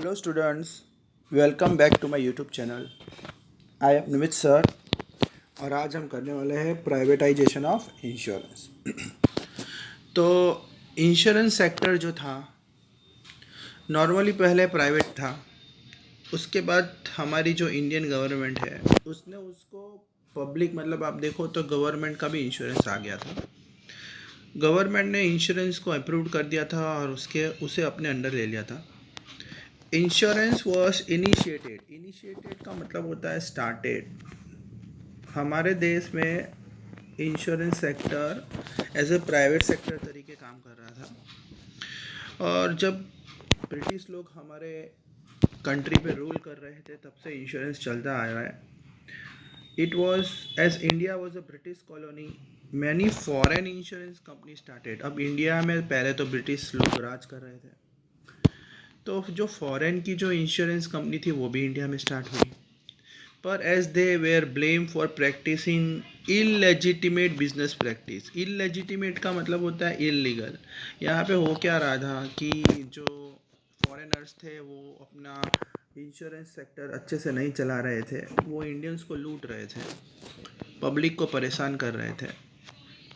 Hello students, welcome back to my YouTube channel. I am Nimit sir और आज हम करने वाले हैं प्राइवेटाइजेशन ऑफ इंश्योरेंस। तो इंश्योरेंस सेक्टर जो था नॉर्मली पहले प्राइवेट था, उसके बाद हमारी जो इंडियन गवर्नमेंट है उसने उसको पब्लिक मतलब आप देखो तो गवर्नमेंट का भी इंश्योरेंस आ गया था। गवर्नमेंट ने इंश्योरेंस को अप्रूव कर दिया था और उसे अपने अंडर ले लिया था। इंश्योरेंस वॉज इनिशिएटेड का मतलब होता है स्टार्टेड। हमारे देश में insurance sector as a private sector तरीके काम कर रहा था, और जब ब्रिटिश लोग हमारे कंट्री पे रूल कर रहे थे तब से इंश्योरेंस चलता आया है। It was as India was a British colony, many foreign insurance company started. अब इंडिया में पहले तो ब्रिटिश लोग राज कर रहे थे, तो जो फॉरेन की जो इंश्योरेंस कंपनी थी वो भी इंडिया में स्टार्ट हुई, पर as they were blame for practising illegitimate business practice. Illegitimate का मतलब होता है इलीगल। यहाँ पे हो क्या रहा था कि जो फॉरेनर्स थे वो अपना इंश्योरेंस सेक्टर अच्छे से नहीं चला रहे थे, वो इंडियंस को लूट रहे थे, पब्लिक को परेशान कर रहे थे।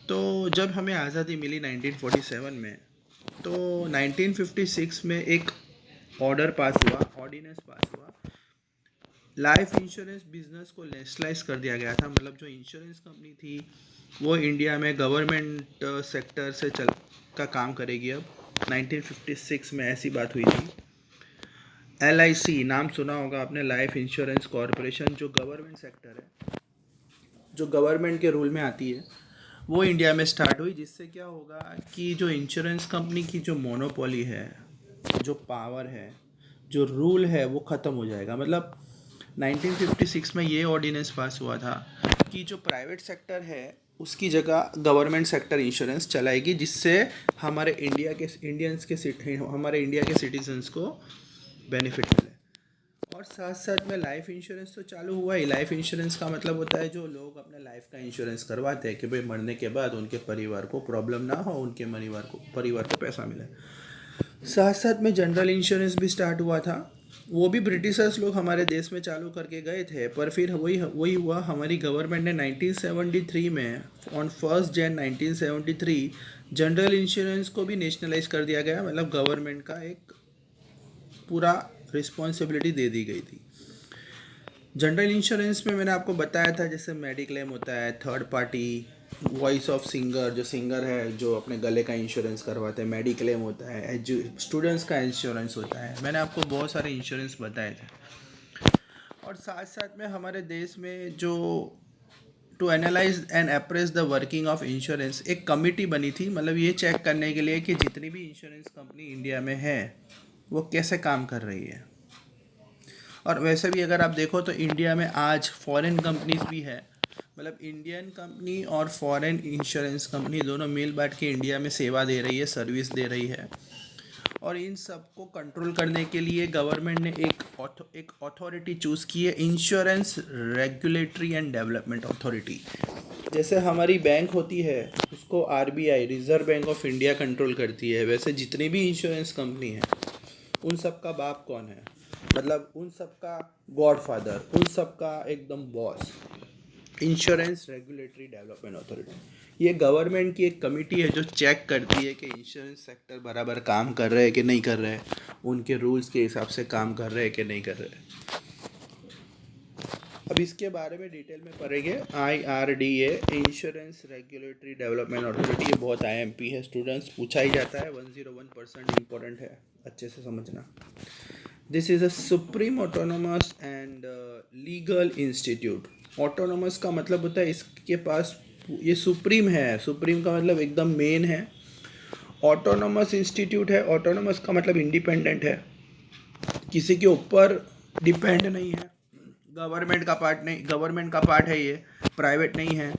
तो जब हमें आज़ादी मिली 1947 में, तो 1956 में एक ऑर्डिनेंस पास हुआ। लाइफ इंश्योरेंस बिजनेस को नेशनलाइज कर दिया गया था, मतलब जो इंश्योरेंस कंपनी थी वो इंडिया में गवर्नमेंट सेक्टर से चल का काम करेगी। अब 1956 में ऐसी बात हुई थी। LIC नाम सुना होगा आपने, लाइफ इंश्योरेंस कॉरपोरेशन, जो गवर्नमेंट सेक्टर है, जो गवर्नमेंट के रूल में आती है, वो इंडिया में स्टार्ट हुई। जिससे क्या होगा कि जो इंश्योरेंस कंपनी की जो मोनोपोली है, जो पावर है, जो रूल है, वो ख़त्म हो जाएगा। मतलब 1956 में ये ऑर्डिनेंस पास हुआ था कि जो प्राइवेट सेक्टर है उसकी जगह गवर्नमेंट सेक्टर इंश्योरेंस चलाएगी, जिससे हमारे हमारे इंडिया के सिटीजन्स को बेनिफिट मिले। और साथ साथ में लाइफ इंश्योरेंस तो चालू हुआ ही। लाइफ इंश्योरेंस का मतलब होता है जो लोग अपने लाइफ का इंश्योरेंस करवाते हैं कि भाई मरने के बाद उनके परिवार को प्रॉब्लम ना हो, उनके परिवार को पैसा मिले। साथ साथ में जनरल इंश्योरेंस भी स्टार्ट हुआ था। वो भी ब्रिटिशर्स लोग हमारे देश में चालू करके गए थे, पर फिर वही हुआ, हमारी गवर्नमेंट ने 1973 में ऑन 1 जनवरी 1973 जनरल इंश्योरेंस को भी नेशनलाइज कर दिया गया। मतलब गवर्नमेंट का एक पूरा रिस्पॉन्सिबिलिटी दे दी गई थी। जनरल इंश्योरेंस में मैंने आपको बताया था जैसे मेडिक्लेम होता है, third party, voice of singer, जो सिंगर है जो अपने गले का इंश्योरेंस करवाते हैं, मेडिक्लेम होता है, स्टूडेंट्स का इंश्योरेंस होता है। मैंने आपको बहुत सारे इंश्योरेंस बताए थे। और साथ साथ में हमारे देश में जो to analyse and appraise the working of insurance एक कमिटी बनी थी, मतलब ये चेक करने के लिए कि जितनी भी इंश्योरेंस कंपनी इंडिया में है वो कैसे काम कर रही है। और वैसे भी अगर आप देखो तो इंडिया में आज फॉरेन कंपनीज भी है, मतलब इंडियन कंपनी और फॉरेन इंश्योरेंस कंपनी दोनों मिल बांट के इंडिया में सेवा दे रही है, सर्विस दे रही है। और इन सबको कंट्रोल करने के लिए गवर्नमेंट ने एक अथॉरिटी चूज़ की है, insurance regulatory and development authority. जैसे हमारी बैंक होती है उसको RBI, reserve bank of India, control करती है, वैसे जितनी भी इंश्योरेंस कंपनी है उन सब का बाप कौन है, मतलब उन सब का गॉडफादर, उन सब का एकदम boss, insurance regulatory development authority. ये गवर्नमेंट की एक कमेटी है जो चेक करती है कि इंश्योरेंस सेक्टर बराबर काम कर रहे हैं कि नहीं कर रहे हैं, उनके रूल्स के हिसाब से काम कर रहे हैं कि नहीं कर रहे हैं। अब इसके बारे में डिटेल में पढ़ेंगे। IRDA, insurance regulatory development authority, ये बहुत IMP है स्टूडेंट्स, पूछा ही जाता है, 101% इम्पोर्टेंट है, अच्छे से समझना। This is a supreme autonomous and legal institute. Autonomous का मतलब होता है इसके पास, ये सुप्रीम है, सुप्रीम का मतलब एकदम मेन है। ऑटोनोमस इंस्टीट्यूट है, ऑटोनोमस का मतलब इंडिपेंडेंट है, किसी के ऊपर डिपेंड नहीं है, गवर्नमेंट का पार्ट है, ये प्राइवेट नहीं है।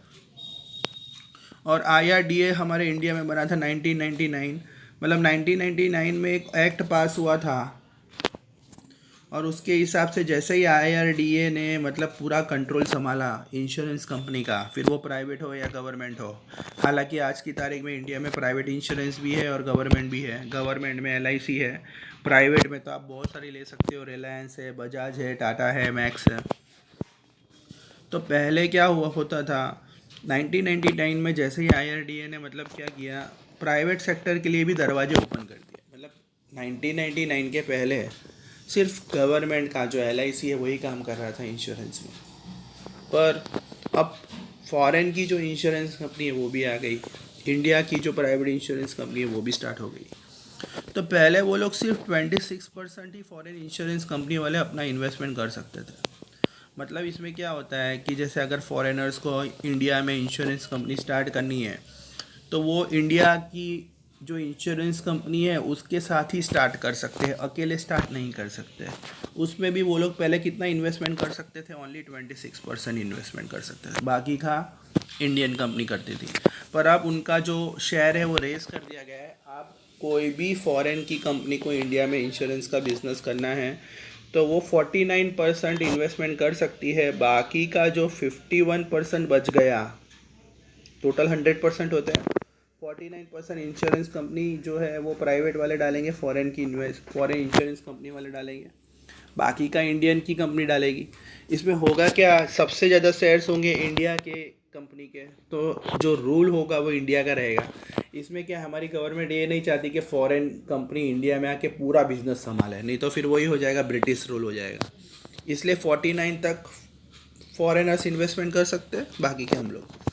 और IRDA हमारे इंडिया में बना था 1999, मतलब 1999 में एक एक्ट पास हुआ था और उसके हिसाब से जैसे ही IRDA ने मतलब पूरा कंट्रोल संभाला इंश्योरेंस कंपनी का, फिर वो प्राइवेट हो या गवर्नमेंट हो। हालांकि आज की तारीख में इंडिया में प्राइवेट इंश्योरेंस भी है और गवर्नमेंट भी है। गवर्नमेंट में LIC है, प्राइवेट में तो आप बहुत सारी ले सकते हो, रिलायंस है, बजाज है, टाटा है, मैक्स है। तो पहले क्या हुआ होता था 1999 में, जैसे ही IRDA ने मतलब क्या किया, प्राइवेट सेक्टर के लिए भी दरवाजे ओपन कर दिए। मतलब 1999 के पहले सिर्फ गवर्नमेंट का जो LIC है वही काम कर रहा था इंश्योरेंस में, पर अब फॉरेन की जो इंश्योरेंस कंपनी है वो भी आ गई, इंडिया की जो प्राइवेट इंश्योरेंस कंपनी है वो भी स्टार्ट हो गई। तो पहले वो लोग सिर्फ 26% ही फॉरेन इंश्योरेंस कंपनी वाले अपना इन्वेस्टमेंट कर सकते थे। मतलब इसमें क्या होता है कि जैसे अगर फॉरेनर्स को इंडिया में इंश्योरेंस कंपनी स्टार्ट करनी है, तो वो इंडिया की जो इंश्योरेंस कंपनी है उसके साथ ही स्टार्ट कर सकते हैं, अकेले स्टार्ट नहीं कर सकते। उसमें भी वो लोग पहले कितना इन्वेस्टमेंट कर सकते थे, ओनली 26% इन्वेस्टमेंट कर सकते थे, बाकी का इंडियन कंपनी करती थी। पर अब उनका जो शेयर है वो रेस कर दिया गया है। आप कोई भी फॉरेन की कंपनी को इंडिया में इंश्योरेंस का बिजनेस करना है तो वो 49% इन्वेस्टमेंट कर सकती है, बाकी का जो 51% बच गया, टोटल 100% होते हैं, 49% इंश्योरेंस कंपनी जो है वो प्राइवेट वाले डालेंगे, फॉरेन इंश्योरेंस कंपनी वाले डालेंगे, बाकी का इंडियन की कंपनी डालेगी। इसमें होगा क्या, सबसे ज़्यादा शेयर्स होंगे इंडिया के कंपनी के, तो जो रूल होगा वो इंडिया का रहेगा। इसमें क्या, हमारी गवर्नमेंट ये नहीं चाहती कि फॉरेन कंपनी इंडिया में आके पूरा बिजनेस संभाले, नहीं तो फिर वही हो जाएगा, ब्रिटिश रूल हो जाएगा। इसलिए 49 तक फॉरेनर्स इन्वेस्टमेंट कर सकते हैं, बाकी के हम लोग।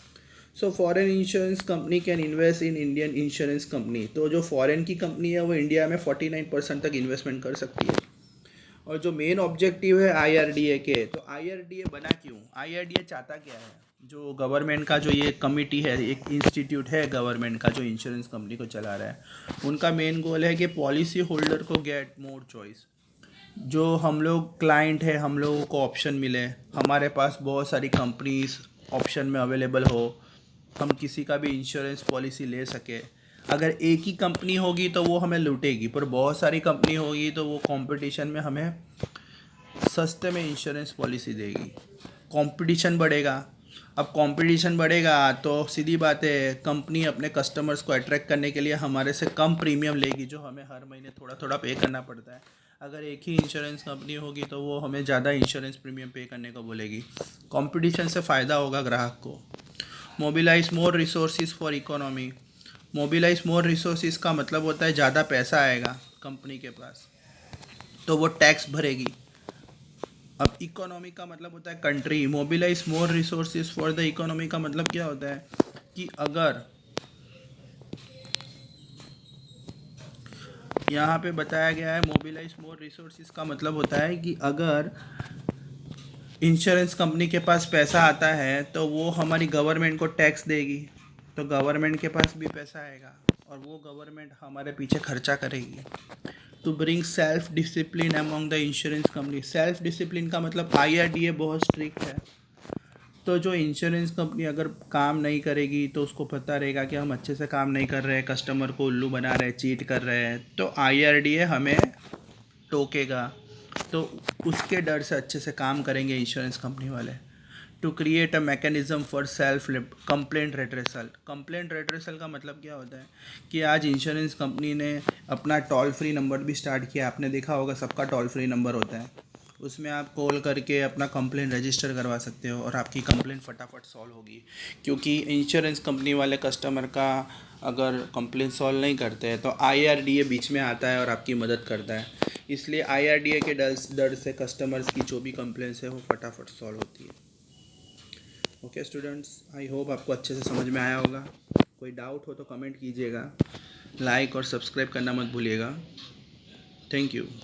So foreign insurance company can invest in Indian insurance company. तो जो फॉरेन की कंपनी है वो इंडिया में 49% तक इन्वेस्टमेंट कर सकती है। और जो मेन ऑब्जेक्टिव है IRDA के, तो IRDA बना क्यों, IRDA चाहता क्या है, जो गवर्नमेंट का जो ये कमिटी है, एक इंस्टीट्यूट है गवर्नमेंट का जो इंश्योरेंस कंपनी को चला रहा है, उनका मेन गोल है कि पॉलिसी होल्डर को गेट मोर चॉइस। जो हम लोग क्लाइंट है, हम लोगों को ऑप्शन मिले, हमारे पास बहुत सारी कंपनीज ऑप्शन में अवेलेबल हो, हम किसी का भी इंश्योरेंस पॉलिसी ले सके। अगर एक ही कंपनी होगी तो वो हमें लूटेगी, पर बहुत सारी कंपनी होगी तो वो कंपटीशन में हमें सस्ते में इंश्योरेंस पॉलिसी देगी। कंपटीशन बढ़ेगा, अब कंपटीशन बढ़ेगा तो सीधी बात है, कंपनी अपने कस्टमर्स को अट्रैक्ट करने के लिए हमारे से कम प्रीमियम लेगी, जो हमें हर महीने थोड़ा थोड़ा पे करना पड़ता है। अगर एक ही इंश्योरेंस कंपनी होगी तो वो हमें ज़्यादा इंश्योरेंस प्रीमियम पे करने को बोलेगी। कंपटीशन से फ़ायदा होगा ग्राहक को। Mobilise more resources for economy. Mobilise more resources का मतलब होता है ज़्यादा पैसा आएगा कंपनी के पास, तो वो टैक्स भरेगी। अब इकोनॉमी का मतलब होता है country. Mobilise more resources for the economy का मतलब क्या होता है कि अगर यहाँ पे बताया गया है, मोबिलाइज मोर रिसोर्सेज का मतलब होता है कि अगर इंश्योरेंस कंपनी के पास पैसा आता है तो वो हमारी गवर्नमेंट को टैक्स देगी, तो गवर्नमेंट के पास भी पैसा आएगा और वो गवर्नमेंट हमारे पीछे खर्चा करेगी। To bring self discipline among the insurance company. Self discipline का मतलब IRDA बहुत स्ट्रिक्ट है, तो जो इंश्योरेंस कंपनी अगर काम नहीं करेगी तो उसको पता रहेगा कि हम अच्छे से काम नहीं कर रहे हैं, कस्टमर को उल्लू बना रहे हैं, चीट कर रहे हैं, तो IRDA हमें टोकेगा। तो उसके डर से अच्छे से काम करेंगे इंश्योरेंस कंपनी वाले। To create a mechanism for self complaint redressal. Complaint redressal का मतलब क्या होता है कि आज इंश्योरेंस कंपनी ने अपना टोल फ्री नंबर भी स्टार्ट किया। आपने देखा होगा सबका टोल फ्री नंबर होता है, उसमें आप कॉल करके अपना कंप्लेंट रजिस्टर करवा सकते हो और आपकी कंप्लेंट फटाफट सॉल्व होगी। क्योंकि इंश्योरेंस कंपनी वाले कस्टमर का अगर कंप्लेंट सॉल्व नहीं करते हैं तो IRDA बीच में आता है और आपकी मदद करता है। इसलिए IRDA के डर से कस्टमर्स की जो भी कंप्लेंट्स है वो फटाफट सॉल्व होती है। ओके स्टूडेंट्स, आई होप आपको अच्छे से समझ में आया होगा। कोई डाउट हो तो कमेंट कीजिएगा, लाइक और सब्सक्राइब करना मत भूलिएगा। Thank you.